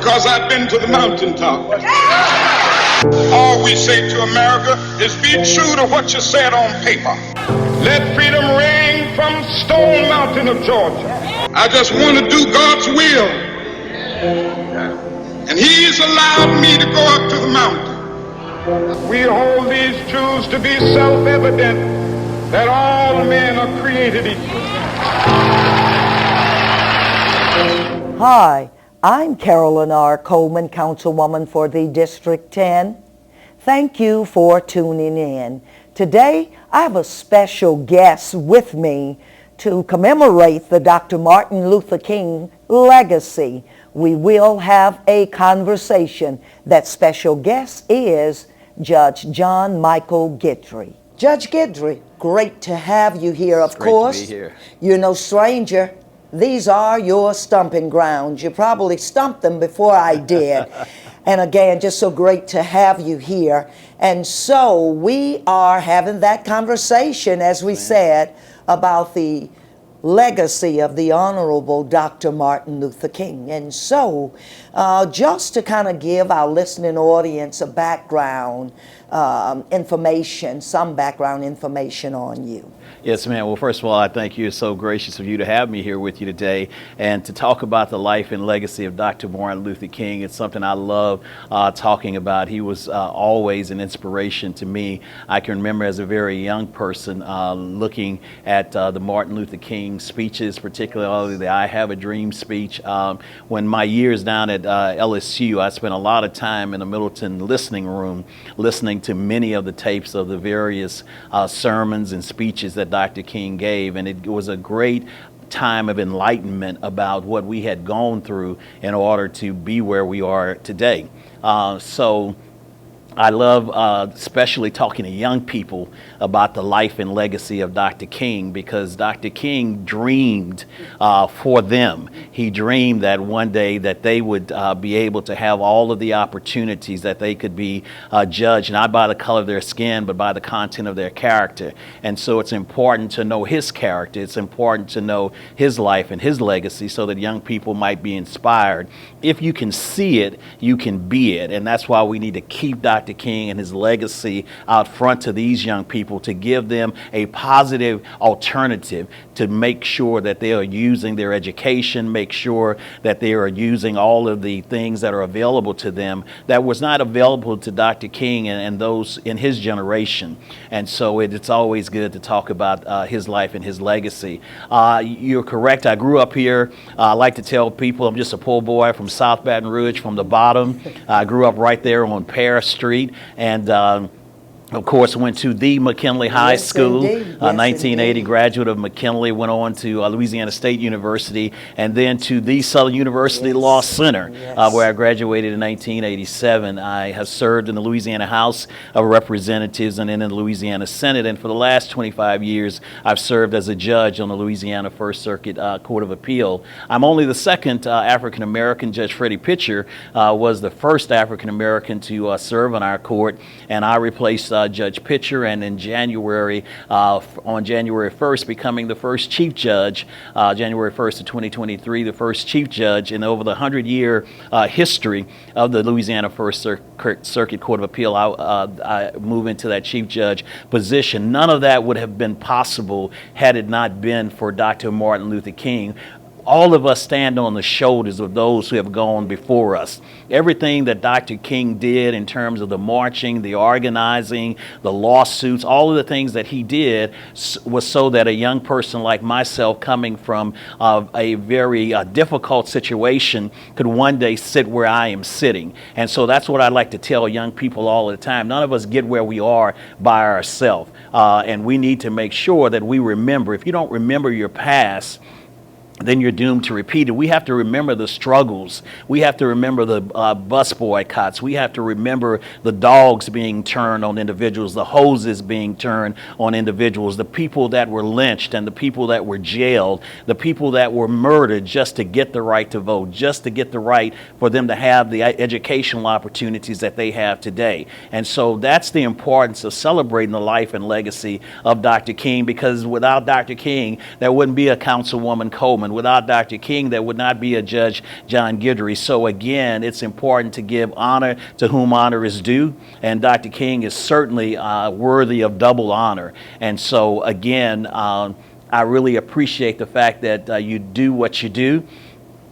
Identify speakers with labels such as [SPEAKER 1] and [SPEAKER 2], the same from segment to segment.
[SPEAKER 1] because I've been to the mountaintop. All we say to America is be true to what you said on paper. Let freedom ring from Stone Mountain of Georgia. I just want to do God's will. And He's allowed me to go up to the mountain. We hold these truths to be self-evident that all men are created equal.
[SPEAKER 2] Hi, I'm Carolyn R. Coleman, Councilwoman for the District 10. Thank you for tuning in. Today, I have a special guest with me to commemorate the Dr. Martin Luther King legacy. We will have a conversation. That special guest is Judge John Michael Guidry. Judge Guidry, great to have you here, of course.
[SPEAKER 3] Great to be here.
[SPEAKER 2] You're no stranger. These are your stomping grounds. You probably stumped them before I did. And again, just so great to have you here. And so we are having that conversation, as we said, about the legacy of the Honorable Dr. Martin Luther King. And so just to kind of give our listening audience a background information, some background information on you.
[SPEAKER 3] Yes, ma'am. Well, first of all, I thank you. It's so gracious of you to have me here with you today and to talk about the life and legacy of Dr. Martin Luther King. It's something I love talking about. He was always an inspiration to me. I can remember as a very young person looking at the Martin Luther King speeches, particularly the I Have a Dream speech. When my years down at LSU, I spent a lot of time in the Middleton listening room listening to many of the tapes of the various sermons and speeches that Dr. King gave, and it was a great time of enlightenment about what we had gone through in order to be where we are today. So I love especially talking to young people about the life and legacy of Dr. King, because Dr. King dreamed for them. He dreamed that one day that they would be able to have all of the opportunities, that they could be judged not by the color of their skin, but by the content of their character. And so it's important to know his character. It's important to know his life and his legacy so that young people might be inspired. If you can see it, you can be it. And that's why we need to keep Dr. King and his legacy out front to these young people, to give them a positive alternative, to make sure that they are using their education, make sure that they are using all of the things that are available to them that was not available to Dr. King and those in his generation. And so it's always good to talk about his life and his legacy. You're correct. I grew up here. I like to tell people I'm just a poor boy from South Baton Rouge, from the bottom. I grew up right there on Paris Street, and of course, went to the McKinley High School, 1980 graduate of McKinley, went on to Louisiana State University, and then to the Southern University Law Center, where I graduated in 1987. I have served in the Louisiana House of Representatives and in the Louisiana Senate, and for the last 25 years, I've served as a judge on the Louisiana First Circuit Court of Appeal. I'm only the second African-American. Judge Freddie Pitcher was the first African-American to serve on our court, and I replaced Judge Pitcher, and in January, on January 1st, becoming the first Chief Judge, January 1st of 2023, the first Chief Judge in over the 100-year history of the Louisiana First Circuit Court of Appeal. I move into that Chief Judge position. None of that would have been possible had it not been for Dr. Martin Luther King. All of us stand on the shoulders of those who have gone before us. Everything that Dr. King did in terms of the marching, the organizing, the lawsuits, all of the things that he did was so that a young person like myself, coming from a very difficult situation, could one day sit where I am sitting. And so that's what I like to tell young people all the time. None of us get where we are by ourselves. And we need to make sure that we remember. If you don't remember your past, then you're doomed to repeat it. We have to remember the struggles. We have to remember the bus boycotts. We have to remember the dogs being turned on individuals, the hoses being turned on individuals, the people that were lynched and the people that were jailed, the people that were murdered just to get the right to vote, just to get the right for them to have the educational opportunities that they have today. And so that's the importance of celebrating the life and legacy of Dr. King, because without Dr. King, there wouldn't be a Councilwoman Coleman. Coleman. Without Dr. King, there would not be a Judge John Guidry. So again, it's important to give honor to whom honor is due, and Dr. King is certainly worthy of double honor. And so again, I really appreciate the fact that you do what you do.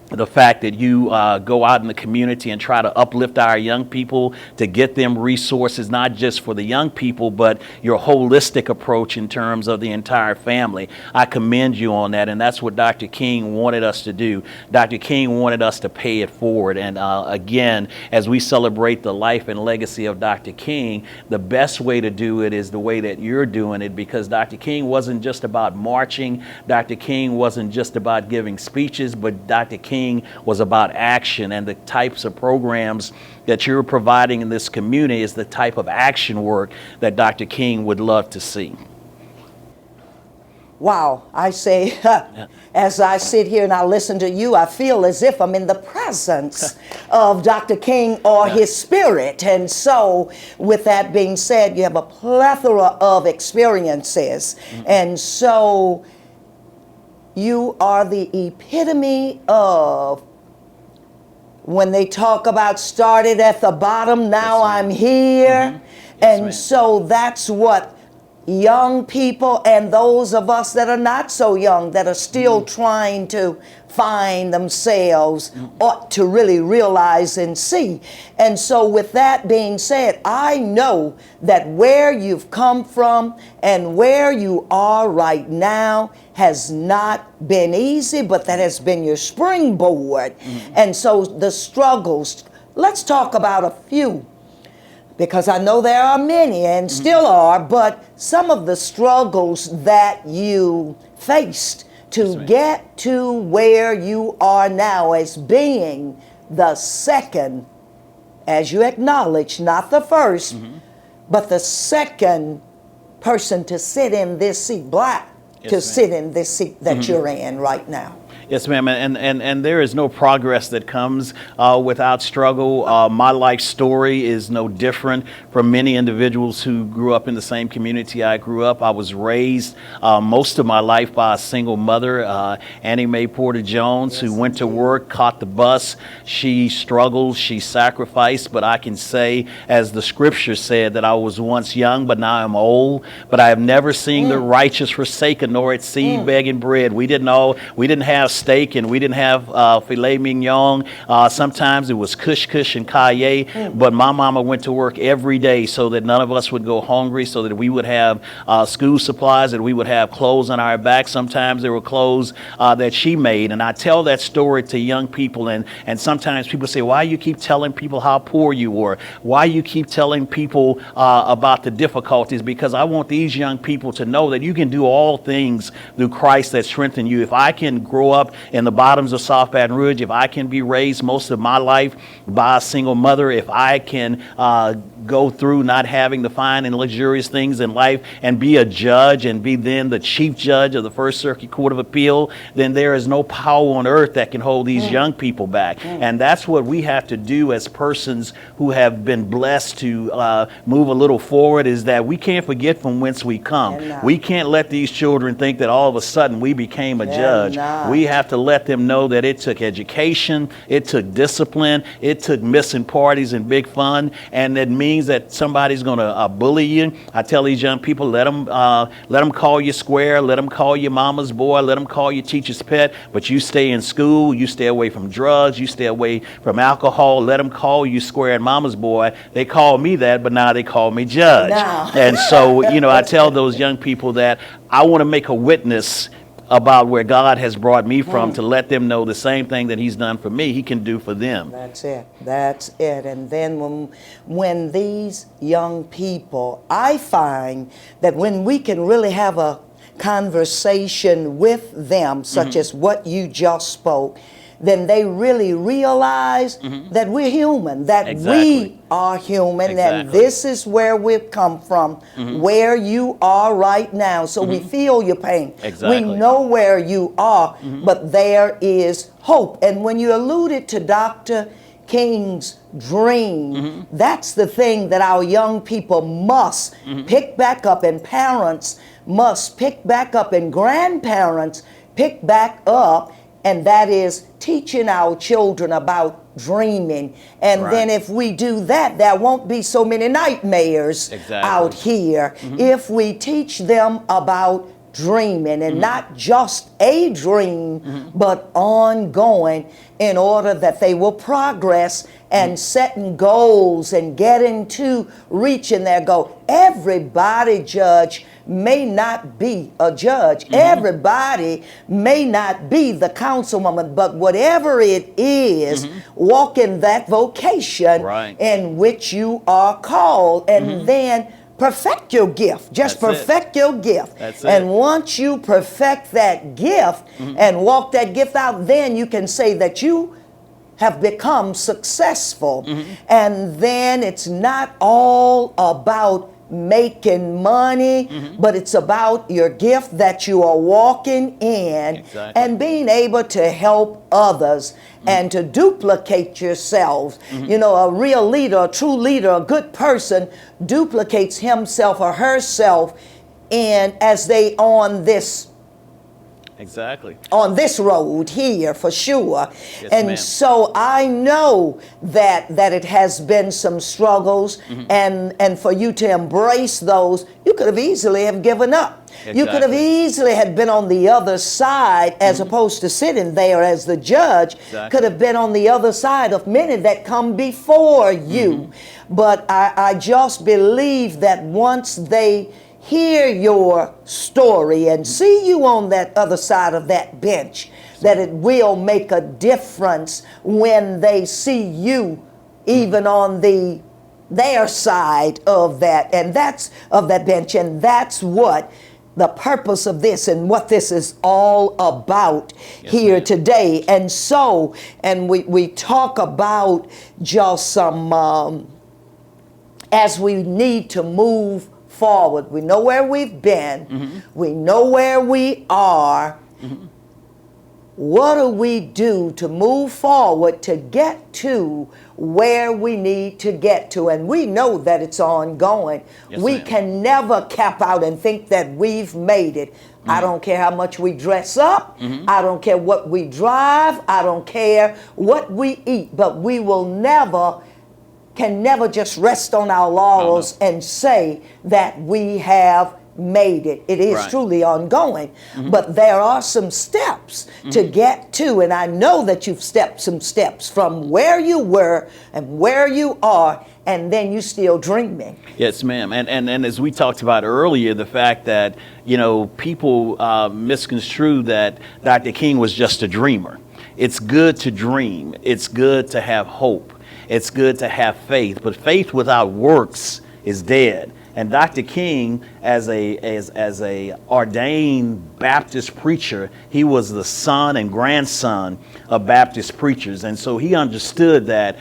[SPEAKER 3] The fact that you go out in the community and try to uplift our young people to get them resources, not just for the young people, but your holistic approach in terms of the entire family. I commend you on that, and that's what Dr. King wanted us to do. Dr. King wanted us to pay it forward. And again, as we celebrate the life and legacy of Dr. King, the best way to do it is the way that you're doing it, because Dr. King wasn't just about marching. Dr. King wasn't just about giving speeches, but Dr. King was about action, and the types of programs that you're providing in this community is the type of action work that Dr. King would love to see.
[SPEAKER 2] Wow, I say, as I sit here and I listen to you, I feel as if I'm in the presence of Dr. King or his spirit. And so, with that being said, you have a plethora of experiences. And so, you are the epitome of, when they talk about started at the bottom, now I'm here. And so that's what young people and those of us that are not so young, that are still trying to find themselves, ought to really realize and see. And so with that being said, I know that where you've come from and where you are right now has not been easy, but that has been your springboard. And so the struggles, let's talk about a few, because I know there are many and still are, but some of the struggles that you faced to get to where you are now as being the second, as you acknowledge, not the first, but the second person to sit in this seat, black, to sit in this seat that you're in right now.
[SPEAKER 3] Yes, ma'am, and there is no progress that comes without struggle. My life story is no different from many individuals who grew up in the same community I grew up. I was raised most of my life by a single mother, Annie Mae Porter Jones, who went to work, caught the bus. She struggled, she sacrificed, but I can say, as the scripture said, that I was once young, but now I'm old. But I have never seen the righteous forsaken, nor its seed begging bread. We didn't have steak, and we didn't have filet mignon. Sometimes it was kush and caillou, but my mama went to work every day so that none of us would go hungry, so that we would have school supplies, that we would have clothes on our back. Sometimes there were clothes that she made, and I tell that story to young people, and sometimes people say, why you keep telling people how poor you were? Why you keep telling people about the difficulties? Because I want these young people to know that you can do all things through Christ that strengthen you. If I can grow up in the bottoms of South Baton Rouge, if I can be raised most of my life by a single mother, if I can go through not having the fine and luxurious things in life and be a judge and be then the chief judge of the First Circuit Court of Appeal, then there is no power on earth that can hold these young people back. And that's what we have to do as persons who have been blessed to move a little forward, is that we can't forget from whence we come. We can't let these children think that all of a sudden we became a judge. We have to let them know that it took education, it took discipline, it took missing parties and big fun, and it means that somebody's going to bully you. I tell these young people, let them call you square, let them call you mama's boy, let them call you teacher's pet, but you stay in school, you stay away from drugs, you stay away from alcohol, let them call you square and mama's boy. They call me that, but now they call me judge. And so, I tell those young people that I want to make a witness about where God has brought me from, to let them know the same thing that he's done for me, he can do for them.
[SPEAKER 2] That's it. And then when these young people, I find that when we can really have a conversation with them, such as what you just spoke, then they really realize that we're human, that we are human, and this is where we've come from, where you are right now. So we feel your pain. We know where you are, but there is hope. And when you alluded to Dr. King's dream, that's the thing that our young people must pick back up, and parents must pick back up, and grandparents pick back up, and that is teaching our children about dreaming. And then if we do that, there won't be so many nightmares out here. If we teach them about dreaming, and not just a dream, but ongoing, in order that they will progress and setting goals and getting to reaching their goal. Everybody, Judge, may not be a judge. Everybody may not be the councilwoman, but whatever it is, walk in that vocation in which you are called, and then perfect your gift. Just perfect your gift. And once you perfect that gift and walk that gift out, then you can say that you have become successful. And then it's not all about making money, but it's about your gift that you are walking in and being able to help others and to duplicate yourselves. You know, a real leader, a true leader, a good person duplicates himself or herself in as they on this on this road here, for sure. And so I know that it has been some struggles, and for you to embrace those, you could have easily have given up. You could have easily had been on the other side, as opposed to sitting there as the judge. Could have been on the other side of many that come before you. But I just believe that once they hear your story and see you on that other side of that bench, that it will make a difference when they see you even on their side of that, and that's of that bench. And that's what the purpose of this and what this is all about here today. And so, and we talk about just some as we need to move forward. We know where we've been. We know where we are. What do we do to move forward to get to where we need to get to? And we know that it's ongoing. We can never cap out and think that we've made it. I don't care how much we dress up. I don't care what we drive. I don't care what we eat. But we will can never just rest on our laurels and say that we have made it. It is truly ongoing, but there are some steps to get to, and I know that you've stepped some steps from where you were and where you are, and then you still dreaming.
[SPEAKER 3] Yes, ma'am. And as we talked about earlier, the fact that, you know, people misconstrue that Dr. King was just a dreamer. It's good to dream. It's good to have hope. It's good to have faith, but faith without works is dead. And Dr. King, as a ordained Baptist preacher, he was the son and grandson of Baptist preachers, and so he understood that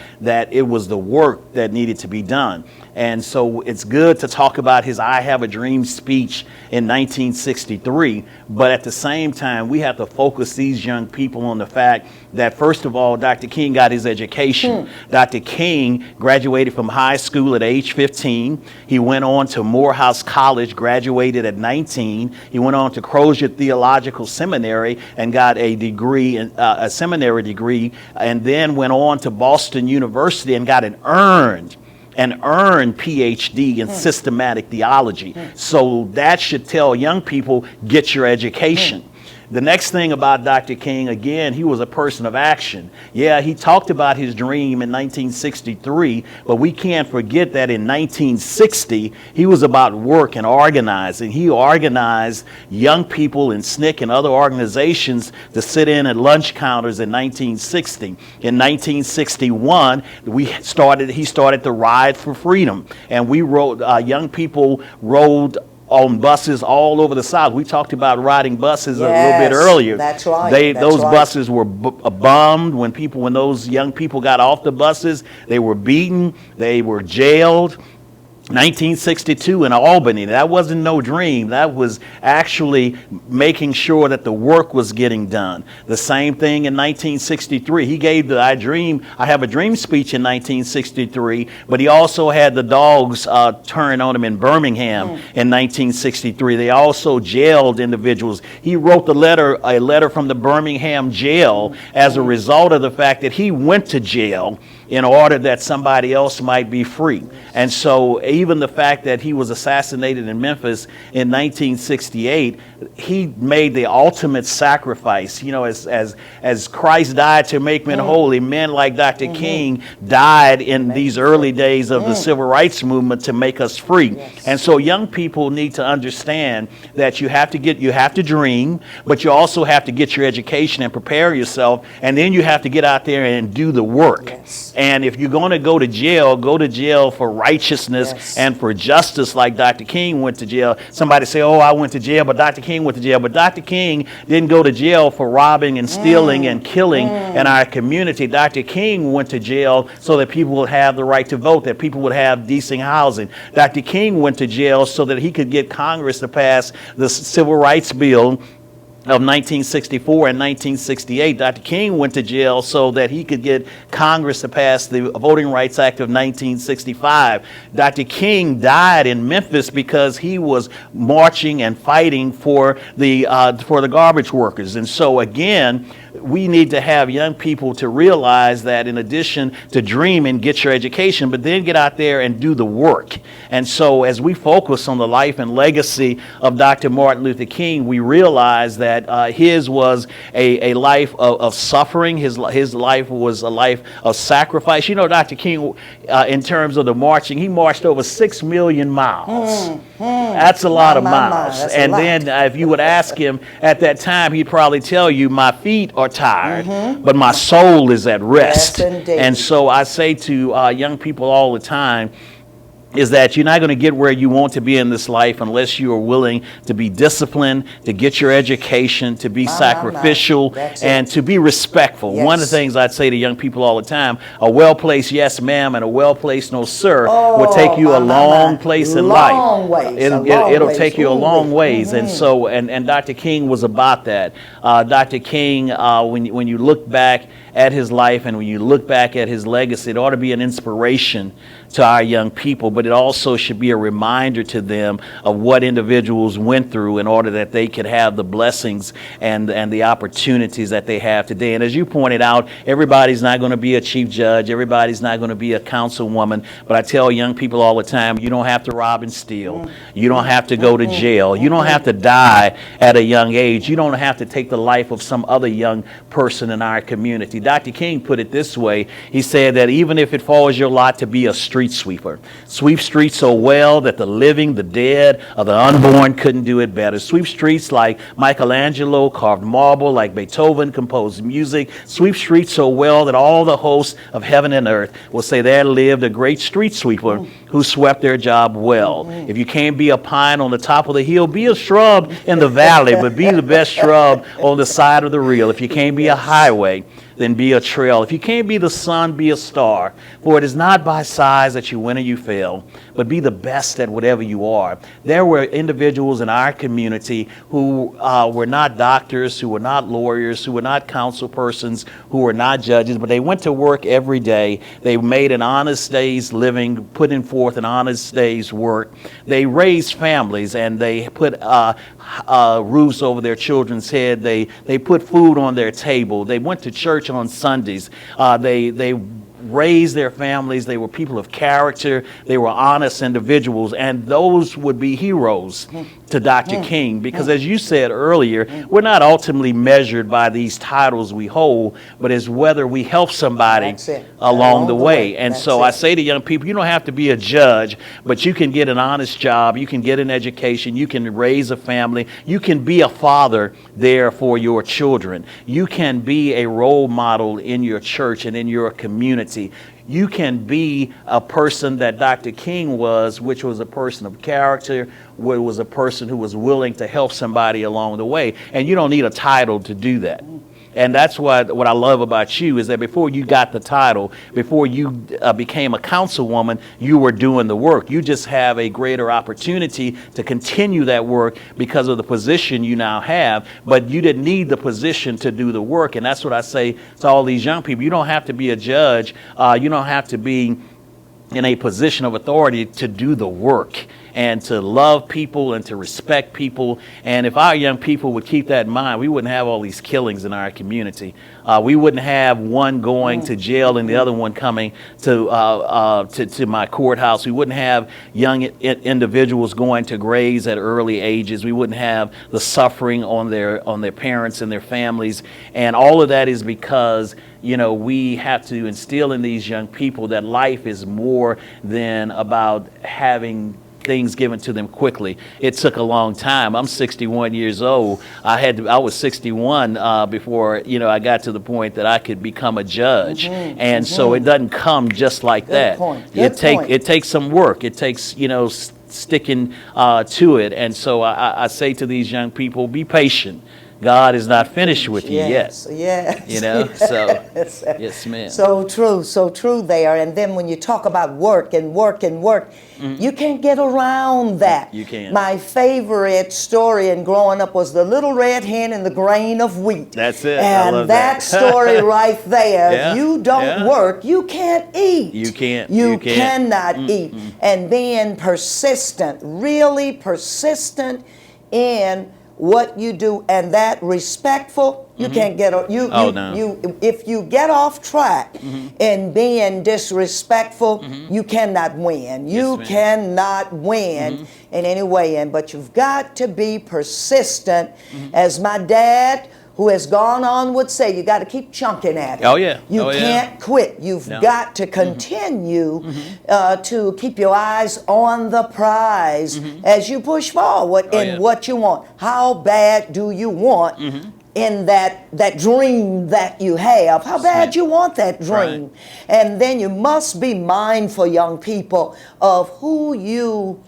[SPEAKER 3] it was the work that needed to be done. And so it's good to talk about his I Have a Dream speech in 1963, but at the same time, we have to focus these young people on the fact that, first of all, Dr. King got his education. Dr. King graduated from high school at age 15. He went on to Morehouse College, graduated at 19. He went on to Crozier Theological Seminary and got a degree, a seminary degree, and then went on to Boston University and got an earned PhD in systematic theology. So that should tell young people, get your education. The next thing about Dr. King, again, he was a person of action. Yeah, he talked about his dream in 1963, but we can't forget that in 1960, he was about work and organizing. He organized young people in SNCC and other organizations to sit in at lunch counters in 1960. In 1961, he started the Ride for Freedom, and we young people rode on buses all over the South. We talked about riding buses a little bit earlier.
[SPEAKER 2] That's right.
[SPEAKER 3] Those buses were bummed when those young people got off the buses. They were beaten. They were jailed. 1962 in Albany. That wasn't no dream. That was actually making sure that the work was getting done. The same thing in 1963. He gave the I Have a Dream speech in 1963, but he also had the dogs turn on him in Birmingham in 1963. They also jailed individuals. He wrote a letter from the Birmingham jail as a result of the fact that he went to jail in order that somebody else might be free. And so even the fact that he was assassinated in Memphis in 1968, he made the ultimate sacrifice. You know, as Christ died to make men holy, men like Dr. King died in these early days of the civil rights movement to make us free. Yes. And so young people need to understand that you have to dream, but you also have to get your education and prepare yourself, and then you have to get out there and do the work. Yes. And if you're going to go to jail for righteousness and for justice, like Dr. King went to jail. Somebody say, oh, I went to jail, but Dr. King went to jail. But Dr. King didn't go to jail for robbing and stealing and killing in our community. Dr. King went to jail so that people would have the right to vote, that people would have decent housing. Dr. King went to jail so that he could get Congress to pass the Civil Rights Bill of 1964 and 1968. Dr. King went to jail so that he could get Congress to pass the Voting Rights Act of 1965. Dr. King died in Memphis because he was marching and fighting for the garbage workers. And so again, we need to have young people to realize that in addition to dream and get your education, but then get out there and do the work. And so as we focus on the life and legacy of Dr. Martin Luther King, we realize that his was a life of suffering. His life was a life of sacrifice. You know, Dr. King, in terms of the marching, he marched over 6 million miles. That's a lot of miles. And then if you would ask him at that time, he'd probably tell you, my feet are tired, but my soul is at rest. Yes, and so I say to young people all the time, is that you're not going to get where you want to be in this life unless you are willing to be disciplined, to get your education, to be sacrificial, and to be respectful. Yes. One of the things I'd say to young people all the time, a well-placed yes ma'am and a well-placed no sir will take you a long place in life. It'll take you a long ways. And so, and Dr. King was about that. Dr. King, when you look back at his life and when you look back at his legacy, it ought to be an inspiration to our young people, but it also should be a reminder to them of what individuals went through in order that they could have the blessings and the opportunities that they have today. And as you pointed out, everybody's not going to be a chief judge, everybody's not going to be a councilwoman, but I tell young people all the time, you don't have to rob and steal, you don't have to go to jail, you don't have to die at a young age, you don't have to take the life of some other young person in our community. Dr. King put it this way, he said that even if it falls your lot to be a street sweeper, sweep streets so well that the living, the dead, or the unborn couldn't do it better. Sweep streets like Michelangelo carved marble, like Beethoven composed music. Sweep streets so well that all the hosts of heaven and earth will say there lived a great street sweeper who swept their job well. If you can't be a pine on the top of the hill, be a shrub in the valley, but be the best shrub on the side of the reel. If you can't be a highway, then be a trail. If you can't be the sun, be a star. For it is not by size that you win or you fail, but be the best at whatever you are. There were individuals in our community who were not doctors, who were not lawyers, who were not council persons, who were not judges, but they went to work every day. They made an honest day's living, putting forth an honest day's work. They raised families and they put roofs over their children's head. They put food on their table. They went to church on Sundays. They raised their families. They were people of character. They were honest individuals, and those would be heroes to Dr. King, because as you said earlier, we're not ultimately measured by these titles we hold, but as whether we help somebody along the way. And so I say to young people, you don't have to be a judge, but you can get an honest job, you can get an education, you can raise a family, you can be a father there for your children, you can be a role model in your church and in your community. You can be a person that Dr. King was, which was a person of character, was a person who was willing to help somebody along the way. And you don't need a title to do that. And that's what I love about you is that before you got the title, before you became a councilwoman, you were doing the work. You just have a greater opportunity to continue that work because of the position you now have, but you didn't need the position to do the work. And that's what I say to all these young people. You don't have to be a judge. You don't have to be in a position of authority to do the work and to love people and to respect people. And if our young people would keep that in mind, we wouldn't have all these killings in our community. We wouldn't have one going to jail and the other one coming to my courthouse. We wouldn't have young individuals going to graves at early ages. We wouldn't have the suffering on their parents and their families. And all of that is because we have to instill in these young people that life is more than about having things given to them quickly. It took a long time. I'm 61 years old. I was 61 before I got to the point that I could become a judge. And so it doesn't come just like that. It takes some work. It takes sticking to it. And so I say to these young people, be patient. God is not finished with you yet.
[SPEAKER 2] So
[SPEAKER 3] yes, ma'am.
[SPEAKER 2] So true there. And then when you talk about work and work and work, you can't get around that.
[SPEAKER 3] You can't.
[SPEAKER 2] My favorite story in growing up was the little red hen and the grain of wheat.
[SPEAKER 3] That's it.
[SPEAKER 2] And
[SPEAKER 3] I love
[SPEAKER 2] that story right there.
[SPEAKER 3] Yeah.
[SPEAKER 2] If you don't work, you can't eat.
[SPEAKER 3] You can't.
[SPEAKER 2] You cannot eat. And being persistent, really persistent in what you do, and that respectful, you can't get if you get off track in being disrespectful, you cannot win. You cannot win in any way. But you've got to be persistent, as my dad, who has gone on, would say, you got to keep chunking at it.
[SPEAKER 3] Oh, yeah.
[SPEAKER 2] You can't quit. You've got to continue to keep your eyes on the prize as you push forward in what you want. How bad do you want in that dream that you have? How bad you want that dream?
[SPEAKER 3] Right.
[SPEAKER 2] And then you must be mindful, young people, of who you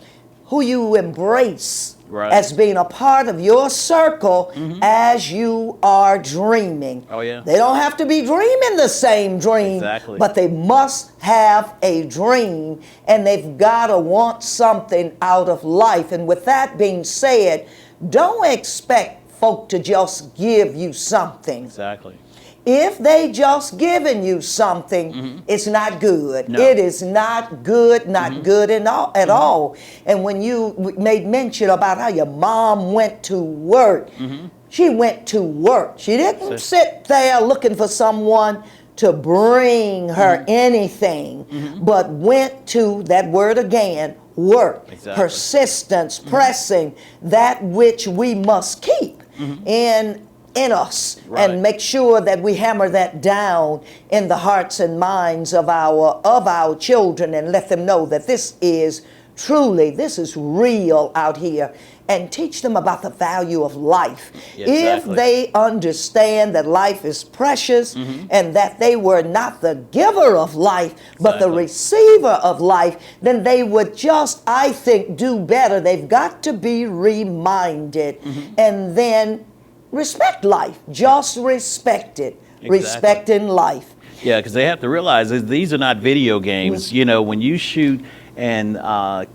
[SPEAKER 2] embrace as being a part of your circle as you are dreaming.
[SPEAKER 3] Oh, yeah.
[SPEAKER 2] They don't have to be dreaming the same dream, but they must have a dream, and they've got to want something out of life. And with that being said, don't expect folk to just give you something.
[SPEAKER 3] Exactly.
[SPEAKER 2] If they just giving you something, it's not good.
[SPEAKER 3] No.
[SPEAKER 2] It is not good, not good at all. And when you made mention about how your mom went to work, she went to work. She didn't sit there looking for someone to bring her anything, but went to, that word again, work.
[SPEAKER 3] Exactly.
[SPEAKER 2] Persistence, pressing that which we must keep in us, and make sure that we hammer that down in the hearts and minds of our children, and let them know that this is real out here, and teach them about the value of life. If they understand that life is precious and that they were not the giver of life but the receiver of life, then they would just, I think, do better. They've got to be reminded, and then respect life. Just respect it. Respecting life.
[SPEAKER 3] Yeah, because they have to realize that these are not video games. When you shoot and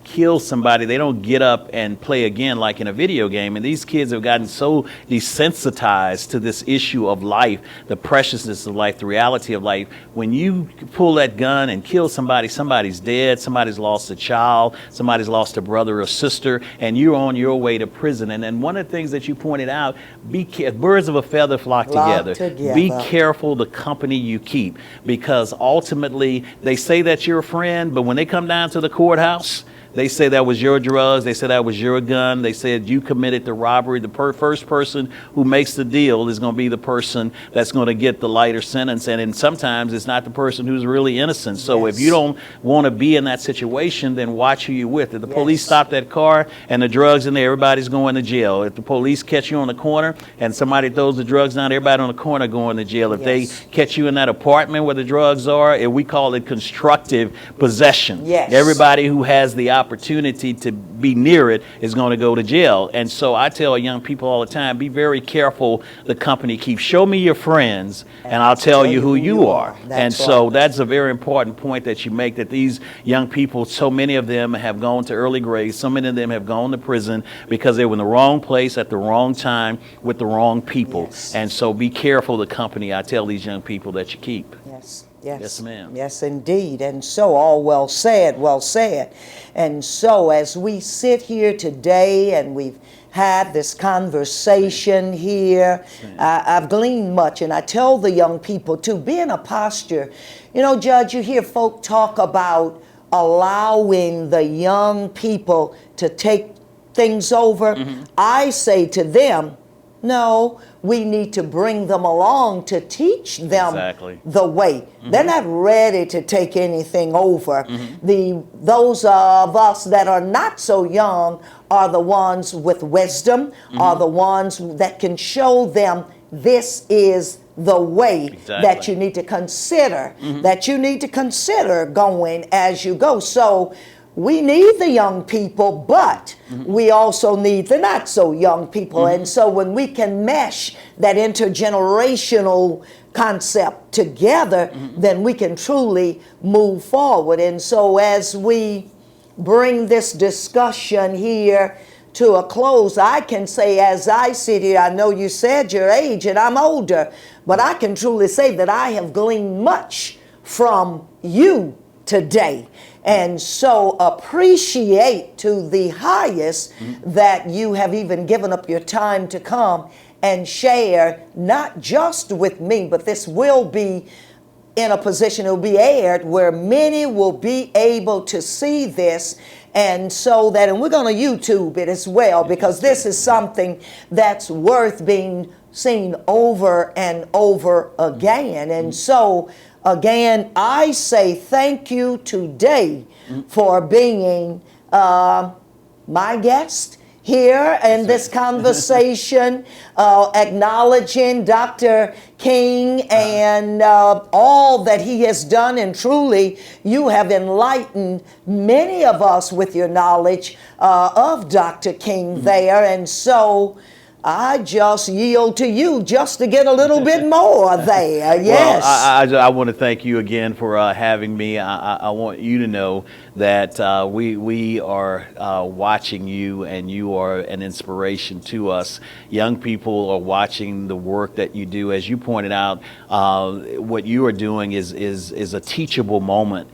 [SPEAKER 3] kill somebody, they don't get up and play again like in a video game. And these kids have gotten so desensitized to this issue of life, the preciousness of life, the reality of life. When you pull that gun and kill somebody, somebody's dead, somebody's lost a child, somebody's lost a brother or sister, and you're on your way to prison. And then one of the things that you pointed out, birds of a feather flock together. Be careful the company you keep, because ultimately they say that you're a friend, but when they come down to the courthouse, they say that was your drugs. They say that was your gun. They said you committed the robbery. The first person who makes the deal is going to be the person that's going to get the lighter sentence. And sometimes it's not the person who's really innocent. So if you don't want to be in that situation, then watch who you're with. If the police stop that car and the drugs in there, everybody's going to jail. If the police catch you on the corner and somebody throws the drugs down, everybody on the corner going to jail. If they catch you in that apartment where the drugs are, we call it constructive possession. Everybody who has the opportunity to be near it is going to go to jail. And so I tell young people all the time, be very careful the company keeps. Show me your friends, and I'll tell you who you are. And so that's a very important point that you make, that these young people, so many of them have gone to early grades, so many of them have gone to prison because they were in the wrong place at the wrong time with the wrong people.
[SPEAKER 2] Yes.
[SPEAKER 3] And so be careful the company, I tell these young people, that you keep.
[SPEAKER 2] Yes. Yes.
[SPEAKER 3] Yes, ma'am.
[SPEAKER 2] Yes, indeed. And so, all well said, well said. And so, as we sit here today and we've had this conversation here, I've gleaned much. And I tell the young people to be in a posture. You know, Judge, you hear folk talk about allowing the young people to take things over. I say to them, no, we need to bring them along to teach them the way. They're not ready to take anything over. Those of us that are not so young are the ones with wisdom, are the ones that can show them this is the way that you need to consider, that you need to consider going as you go. So we need the young people, but we also need the not so young people. And so when we can mesh that intergenerational concept together, then we can truly move forward. And so as we bring this discussion here to a close, I can say, as I sit here, I know you said your age and I'm older, but I can truly say that I have gleaned much from you today. And so appreciate to the highest that you have even given up your time to come and share, not just with me, but this will be in a position, it will be aired where many will be able to see this. And so that, and we're going to YouTube it as well, because this is something that's worth being seen over and over again. And so, again, I say thank you today for being my guest here in this conversation, acknowledging Dr. King and all that he has done. And truly, you have enlightened many of us with your knowledge of Dr. King there. And so I just yield to you just to get a little bit more there. Yes.
[SPEAKER 3] Well, I want to thank you again for having me. I want you to know that we are watching you, and you are an inspiration to us. Young people are watching the work that you do. As you pointed out, what you are doing is a teachable moment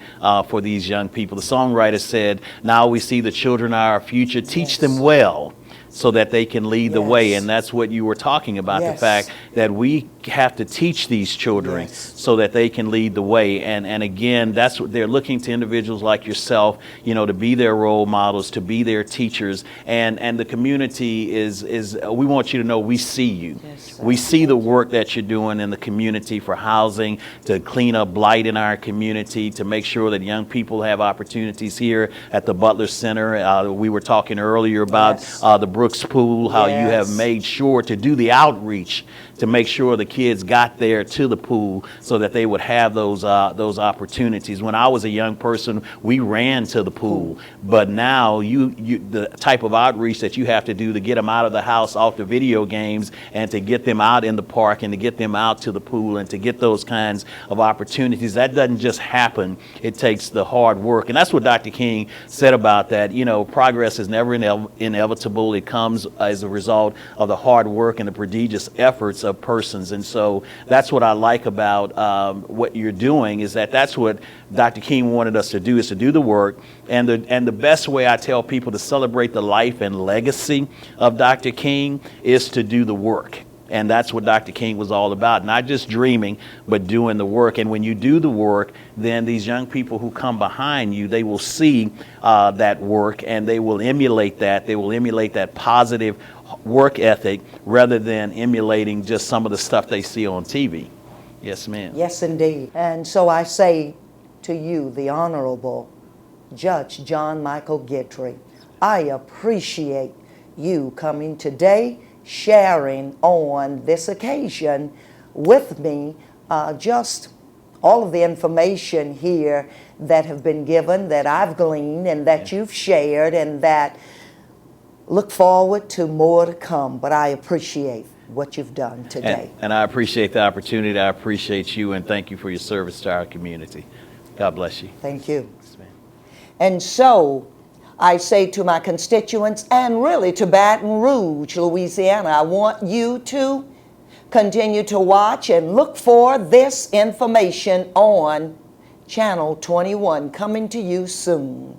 [SPEAKER 3] for these young people. The songwriter said, "Now we see the children are our future. Teach them well, so that they can lead the way." And that's what you were talking about, the fact that we have to teach these children so that they can lead the way. And again, that's what they're looking to individuals like yourself, you know, to be their role models, to be their teachers. And the community is we want you to know we see you. We see the work that you're doing in the community for housing, to clean up blight in our community, to make sure that young people have opportunities here at the Butler Center. We were talking earlier about the Brooks Pool, how you have made sure to do the outreach to make sure the kids got there to the pool so that they would have those opportunities. When I was a young person, we ran to the pool, but now the type of outreach that you have to do to get them out of the house, off the video games, and to get them out in the park, and to get them out to the pool, and to get those kinds of opportunities, that doesn't just happen. It takes the hard work. And that's what Dr. King said about that. You know, progress is never inevitable. It comes as a result of the hard work and the prodigious efforts of persons. And so that's what I like about what you're doing, is that's what Dr. King wanted us to do, is to do the work. And the best way I tell people to celebrate the life and legacy of Dr. King is to do the work. And that's what Dr. King was all about, not just dreaming, but doing the work. And when you do the work, then these young people who come behind you, they will see that work, and they will emulate that. They will emulate that positive work ethic rather than emulating just some of the stuff they see on TV. Yes, ma'am.
[SPEAKER 2] Yes, indeed. And so I say to you, the Honorable Judge John Michael Guidry, I appreciate you coming today, sharing on this occasion with me just all of the information here that have been given, that I've gleaned, and that you've shared, and that look forward to more to come. But I appreciate what you've done today.
[SPEAKER 3] And I appreciate the opportunity. I appreciate you, and thank you for your service to our community. God bless you.
[SPEAKER 2] Thank you.
[SPEAKER 3] Yes, ma'am.
[SPEAKER 2] And so I say to my constituents, and really to Baton Rouge, Louisiana, I want you to continue to watch and look for this information on Channel 21, coming to you soon.